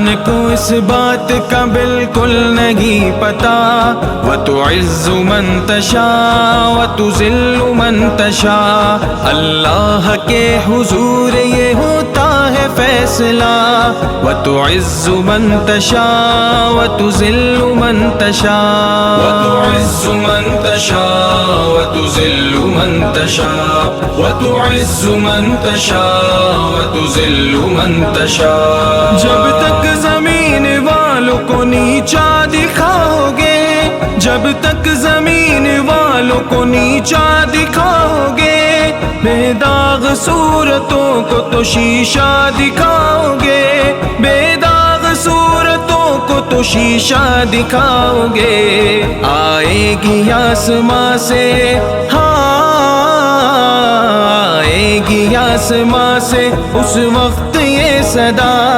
ان کو اس بات کا بالکل نہیں پتا، وَتُعِزُّ مَن تَشَاءُ وَتُذِلُّ مَن تَشَاءُ، اللہ کے حضور یہ ہوتا ہے فیصلہ، وَتُعِزُّ مَن تَشَاءُ وَتُذِلُّ مَن تَشَاءُ، وَتُعِزُّ مَن تَشَاءُ وَتُذِلُّ مَن تَشَاءُ، وَتُعِزُّ مَن تَشَاءُ وَتُذِلُّ مَن تَشَاءُ۔ جب تک زمین والوں کو نیچا دکھاؤ گے، جب تک زمین والوں کو نیچا دکھاؤ گے، بے داغ صورتوں کو تو شیشہ دکھاؤ گے، بے داغ صورتوں کو تو شیشہ دکھاؤ گے، آئے گی آسماں سے، آئے گی آسماں سے اس وقت یہ صدا،